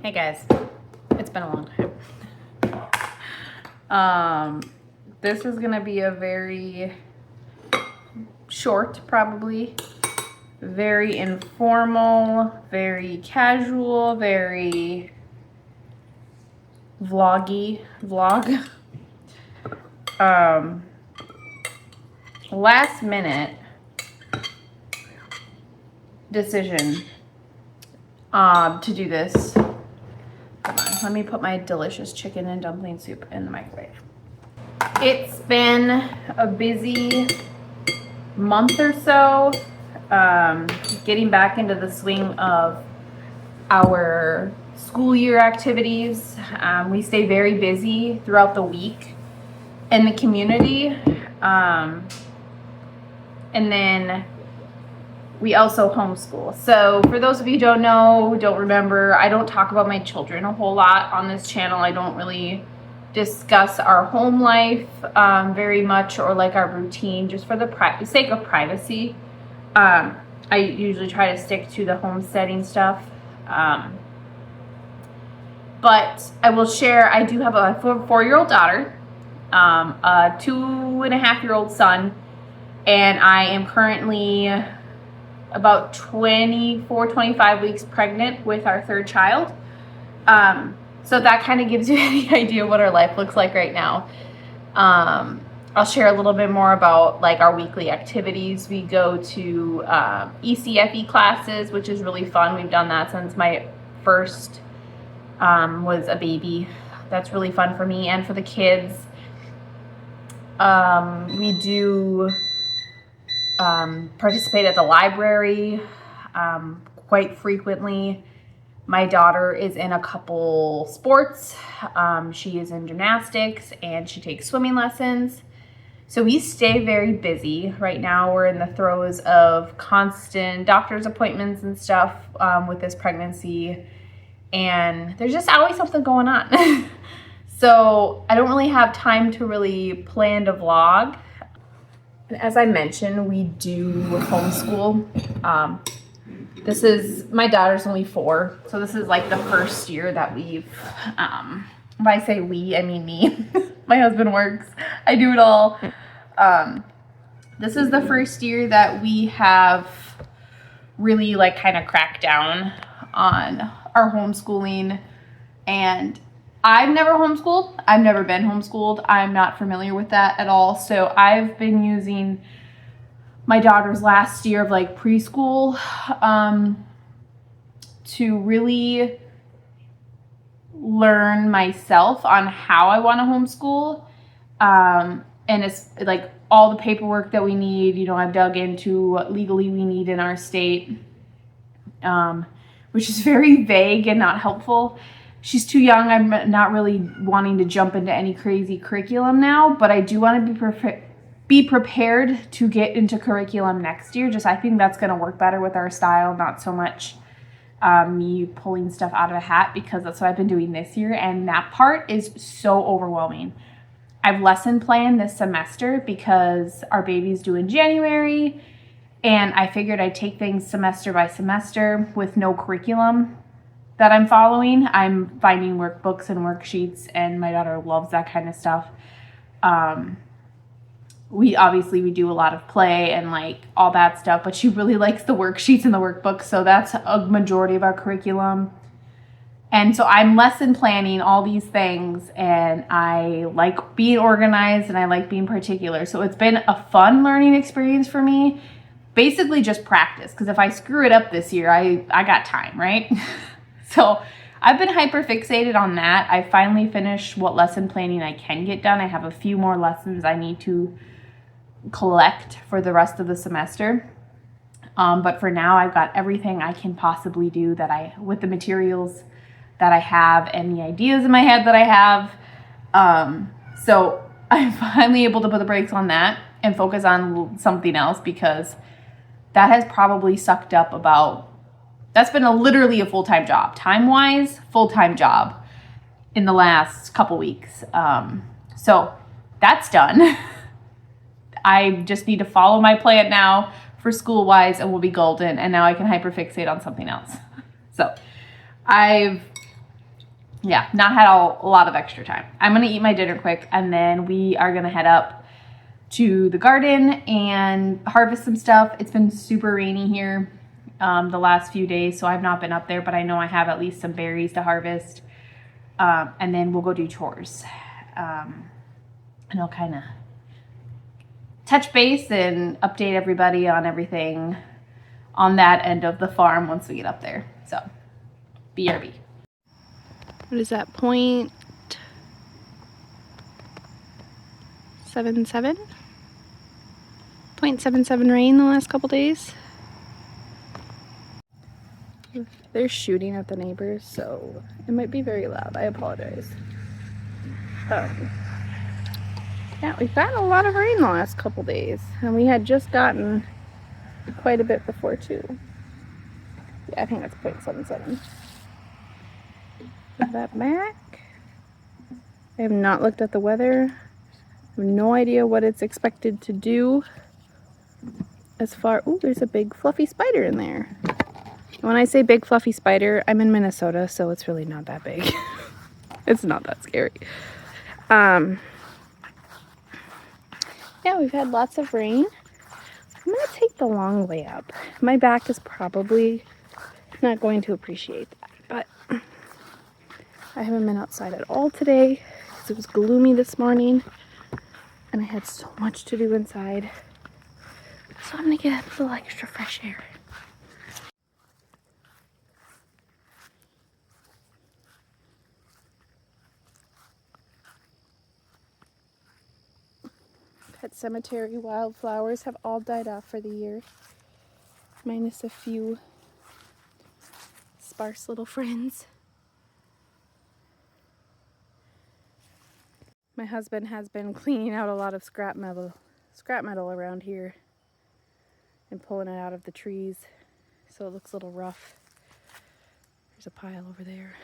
Hey guys, it's been a long time. This is gonna be a very short, probably, very informal, very casual, very vlog. Last minute decision to do this. Let me put my delicious chicken and dumpling soup in the microwave. It's been a busy month or so, getting back into the swing of our school year activities. We stay very busy throughout the week in the community. And then we also homeschool. So for those of you who don't know, who don't remember, I don't talk about my children a whole lot on this channel. I don't really discuss our home life very much, or like our routine, just for the sake of privacy. I usually try to stick to the homesteading stuff. But I will share, I do have a 4-year-old daughter, a 2.5-year-old son, and I am currently about 25 weeks pregnant with our third child. So that kind of gives you any idea what our life looks like right now. I'll share a little bit more about like our weekly activities. We go to ECFE classes, which is really fun. We've done that since my first was a baby. That's really fun for me and for the kids. We do participate at the library quite frequently. My daughter is in a couple sports. She is in gymnastics and she takes swimming lessons. So we stay very busy. Right now we're in the throes of constant doctor's appointments and stuff with this pregnancy. And there's just always something going on. So I don't really have time to really plan to vlog. And as I mentioned, we do homeschool. This is, my daughter's only 4, so this is like the first year that we've, if I say we, I mean me. My husband works, I do it all. This is the first year that we have really like kind of cracked down on our homeschooling, and I've never homeschooled. I've never been homeschooled. I'm not familiar with that at all. So I've been using my daughter's last year of like preschool to really learn myself on how I want to homeschool. And it's like all the paperwork that we need, you know, I've dug into what legally we need in our state, which is very vague and not helpful. She's too young. I'm not really wanting to jump into any crazy curriculum now, but I do want to be prepared to get into curriculum next year. Just I think that's going to work better with our style, not so much me pulling stuff out of a hat, because that's what I've been doing this year, and that part is so overwhelming. I've lesson planned this semester because our baby's due in January, and I figured I'd take things semester by semester with no curriculum that I'm following. I'm finding workbooks and worksheets, and my daughter loves that kind of stuff. We do a lot of play and like all that stuff, but she really likes the worksheets and the workbooks, so that's a majority of our curriculum. And so I'm lesson planning all these things, and I like being organized and I like being particular. So it's been a fun learning experience for me. Basically just practice, because if I screw it up this year, I got time, right? So I've been hyper fixated on that. I finally finished what lesson planning I can get done. I have a few more lessons I need to collect for the rest of the semester. But for now, I've got everything I can possibly do with the materials that I have and the ideas in my head that I have. So I'm finally able to put the brakes on that and focus on something else, because that has probably sucked up that's been literally a full-time job. Time-wise, full-time job in the last couple weeks. So that's done. I just need to follow my plan now for school-wise, and we'll be golden. And now I can hyperfixate on something else. So I've yeah, not had a lot of extra time. I'm going to eat my dinner quick, and then we are going to head up to the garden and harvest some stuff. It's been super rainy here the last few days, so I've not been up there, but I know I have at least some berries to harvest. And then we'll go do chores. And I'll kind of touch base and update everybody on everything on that end of the farm once we get up there. So, BRB. What is that, 0.77? 0.77 rain the last couple days. They're shooting at the neighbors, so it might be very loud. I apologize. Yeah, we've gotten a lot of rain the last couple days, and we had just gotten quite a bit before too. Yeah, I think that's 0.77. Put that back. I have not looked at the weather. I have no idea what it's expected to do. As far, oh, there's a big fluffy spider in there. When I say big fluffy spider, I'm in Minnesota, so it's really not that big. It's not that scary. Yeah, we've had lots of rain. I'm gonna take the long way up. My back is probably not going to appreciate that, but I haven't been outside at all today because it was gloomy this morning and I had so much to do inside. So I'm gonna get a little extra fresh air. Pet cemetery wildflowers have all died off for the year, minus a few sparse little friends. My husband has been cleaning out a lot of scrap metal around here and pulling it out of the trees, so it looks a little rough. There's a pile over there.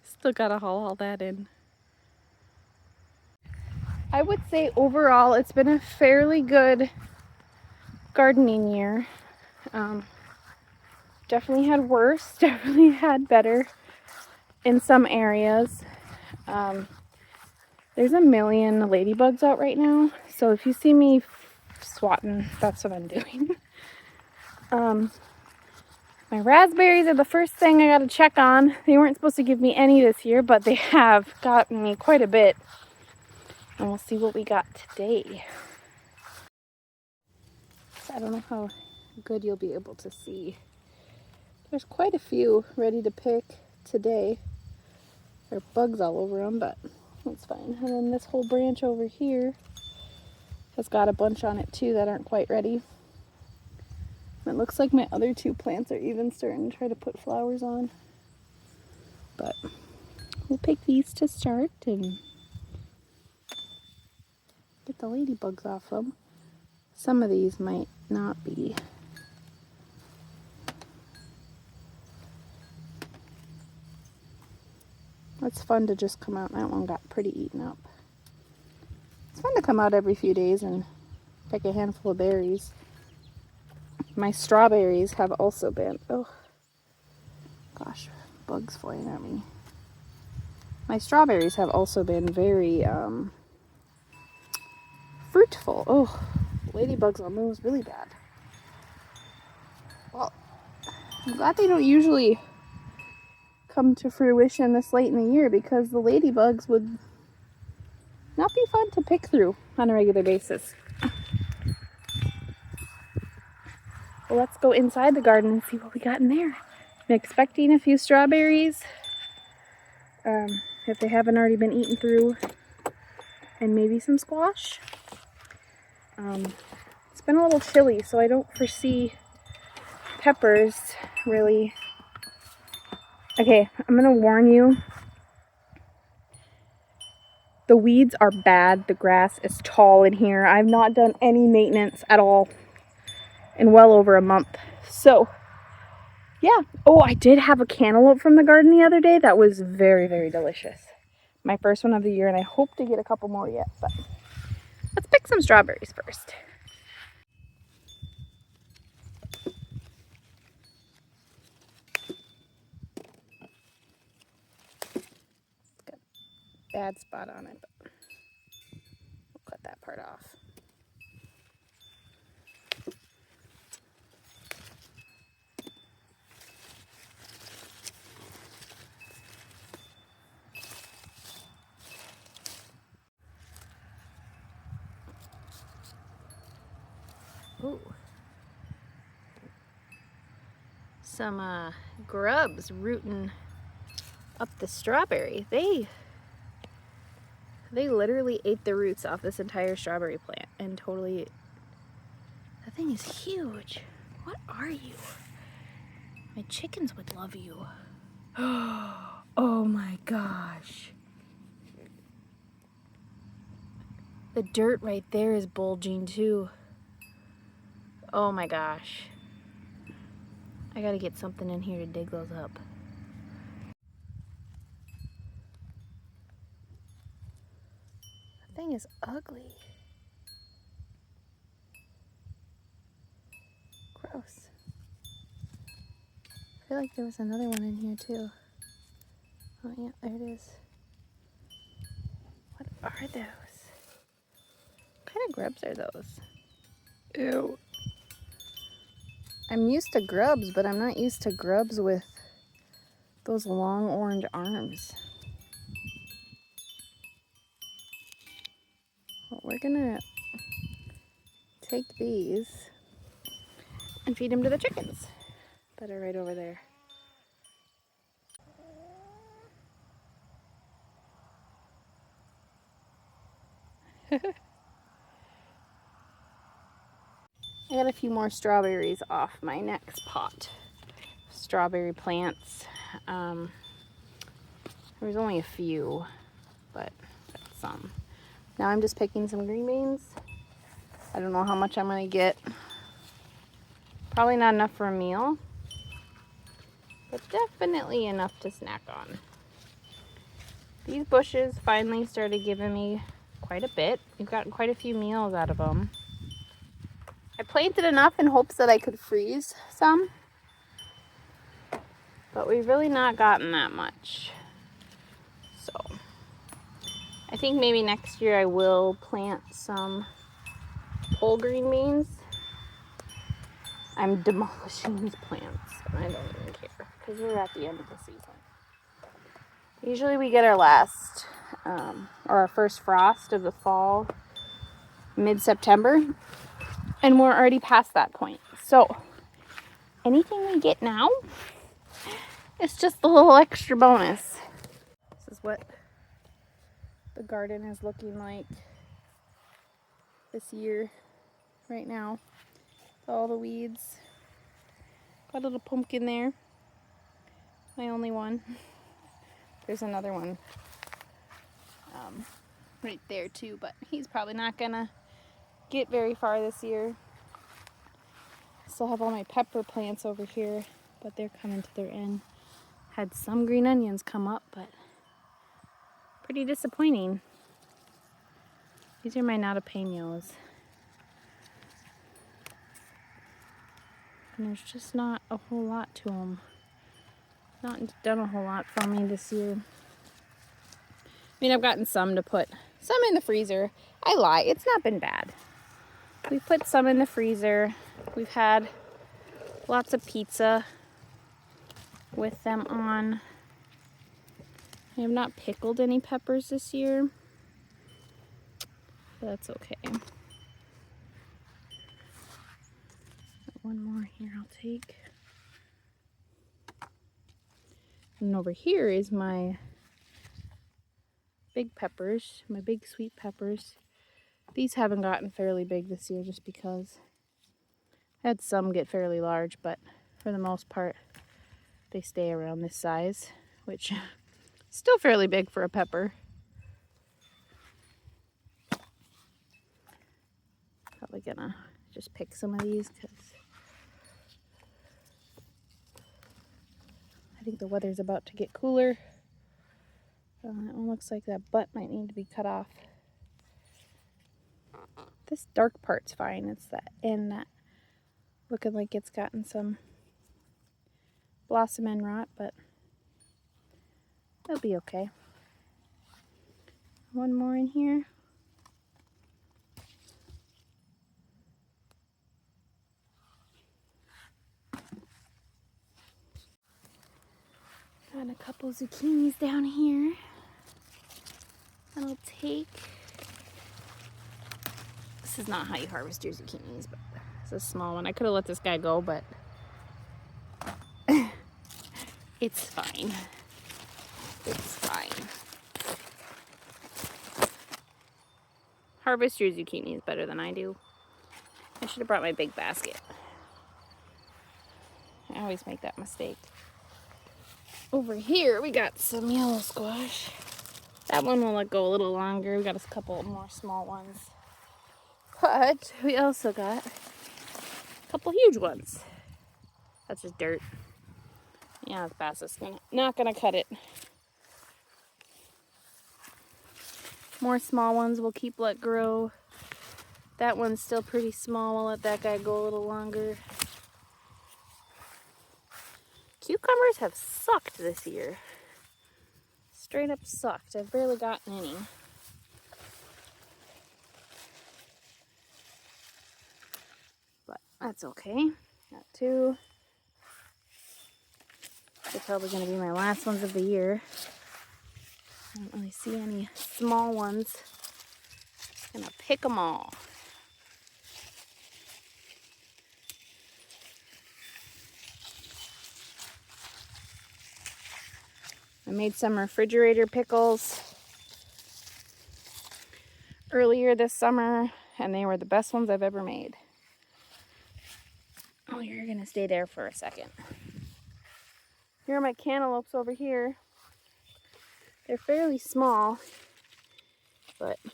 Still gotta haul all that in. I would say overall it's been a fairly good gardening year. Definitely had worse, definitely had better in some areas. There's a million ladybugs out right now, so if you see me swatting, that's what I'm doing. My raspberries are the first thing I gotta check on. They weren't supposed to give me any this year, but they have gotten me quite a bit. And we'll see what we got today. So I don't know how good you'll be able to see. There's quite a few ready to pick today. There are bugs all over them, but that's fine. And then this whole branch over here has got a bunch on it too that aren't quite ready. It looks like my other two plants are even starting to try to put flowers on. But we'll pick these to start and get the ladybugs off them. Some of these might not be. It's fun to just come out. That one got pretty eaten up. It's fun to come out every few days and pick a handful of berries. My strawberries have also been, oh gosh, bugs flying at me. My strawberries have also been very fruitful. Oh, ladybugs on those really bad. Well, I'm glad they don't usually come to fruition this late in the year because the ladybugs would not be fun to pick through on a regular basis. Well, let's go inside the garden and see what we got in there. I'm expecting a few strawberries, if they haven't already been eaten through, and maybe some squash. It's been a little chilly, so I don't foresee peppers really. Okay, I'm gonna warn you. The weeds are bad. The grass is tall in here. I've not done any maintenance at all in well over a month. So, yeah. Oh, I did have a cantaloupe from the garden the other day. That was very, very delicious. My first one of the year, and I hope to get a couple more yet. But let's pick some strawberries first. bad spot on it, but we'll cut that part off. Ooh. Some grubs rooting up the strawberry. They literally ate the roots off this entire strawberry plant and totally... That thing is huge. What are you? My chickens would love you. Oh my gosh. The dirt right there is bulging too. Oh my gosh. I gotta get something in here to dig those up. That thing is ugly. Gross. I feel like there was another one in here too. Oh yeah, there it is. What are those? What kind of grubs are those? Ew. I'm used to grubs, but I'm not used to grubs with those long orange arms. Well, we're gonna take these and feed them to the chickens that are right over there. I got a few more strawberries off my next pot. Strawberry plants. There was only a few, but that's some. Now I'm just picking some green beans. I don't know how much I'm gonna get. Probably not enough for a meal, but definitely enough to snack on. These bushes finally started giving me quite a bit. We've gotten quite a few meals out of them. I planted enough in hopes that I could freeze some, but we've really not gotten that much. So I think maybe next year I will plant some whole green beans. I'm demolishing these plants, and I don't even care because we're at the end of the season. Usually we get our last or our first frost of the fall mid-September, and we're already past that point. So anything we get now, it's just a little extra bonus. This is what the garden is looking like this year right now. All the weeds. Got a little pumpkin there. My only one. There's another one right there too, but he's probably not gonna get very far this year. Still have all my pepper plants over here, but they're coming to their end. Had some green onions come up, but pretty disappointing. These are my natapenos. And there's just not a whole lot to them. Not done a whole lot for me this year. I mean, I've gotten some to put some in the freezer. I lie, it's not been bad. We put some in the freezer. We've had lots of pizza with them on. I have not pickled any peppers this year, but that's okay. One more here I'll take. And over here is my big peppers, my big sweet peppers. These haven't gotten fairly big this year just because I had some get fairly large, but for the most part they stay around this size, which is still fairly big for a pepper. Probably gonna just pick some of these because I think the weather's about to get cooler. That one looks like that butt might need to be cut off. This dark part's fine. It's that end that looking like it's gotten some blossom end rot, but it'll be okay. One more in here. Got a couple zucchinis down here. And I'll take. This is not how you harvest your zucchinis, but it's a small one. I could have let this guy go, but it's fine. It's fine. Harvest your zucchinis better than I do. I should have brought my big basket. I always make that mistake. Over here, we got some yellow squash. That one will let go a little longer. We got a couple more small ones. But we also got a couple huge ones. That's just dirt. Yeah, the fastest. Not gonna cut it. More small ones we'll keep let grow. That one's still pretty small. We'll let that guy go a little longer. Cucumbers have sucked this year. Straight up sucked. I've barely gotten any. But that's okay. Got two. They're probably going to be my last ones of the year. I don't really see any small ones. Gonna pick them all. I made some refrigerator pickles earlier this summer, and they were the best ones I've ever made. Oh, you're gonna stay there for a second. Here are my cantaloupes over here. They're fairly small, but you're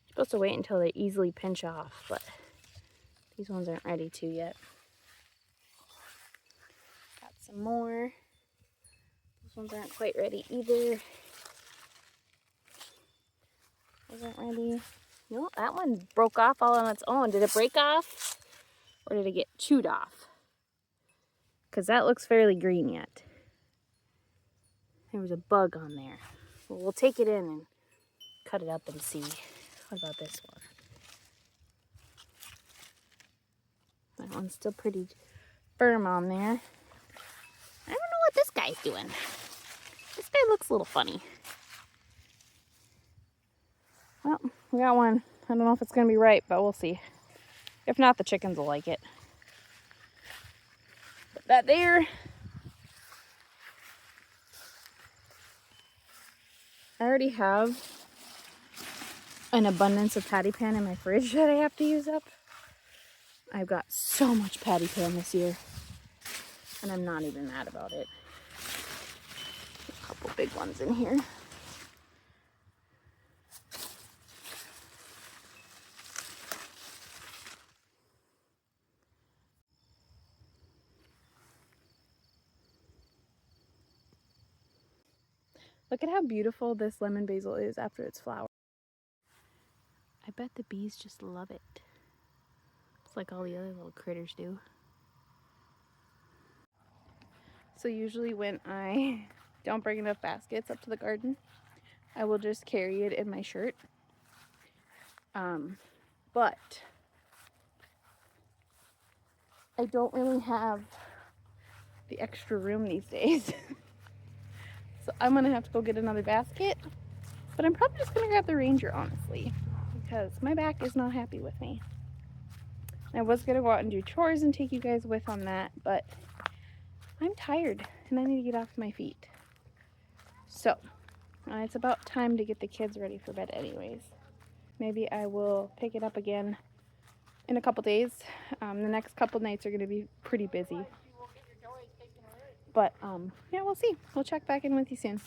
supposed to wait until they easily pinch off, but these ones aren't ready to yet. Got some more. These ones aren't quite ready either. Those aren't ready. No, that one broke off all on its own. Did it break off? Or did it get chewed off? Because that looks fairly green yet. There was a bug on there. Well, we'll take it in and cut it up and see. What about this one? That one's still pretty firm on there. I don't know what this guy's doing. This guy looks a little funny. Well, we got one. I don't know if it's going to be right, but we'll see. If not, the chickens will like it. Put that there. I already have an abundance of patty pan in my fridge that I have to use up. I've got so much patty pan this year, and I'm not even mad about it. A couple big ones in here. Look at how beautiful this lemon basil is after it's flowered. I bet the bees just love it. It's like all the other little critters do. So usually when I don't bring enough baskets up to the garden, I will just carry it in my shirt. But I don't really have the extra room these days. So I'm gonna have to go get another basket. But I'm probably just gonna grab the Ranger, honestly, because my back is not happy with me. I was gonna go out and do chores and take you guys with on that, but I'm tired and I need to get off my feet. So it's about time to get the kids ready for bed anyways. Maybe I will pick it up again in a couple days. The next couple nights are going to be pretty busy. But yeah, we'll see. We'll check back in with you soon.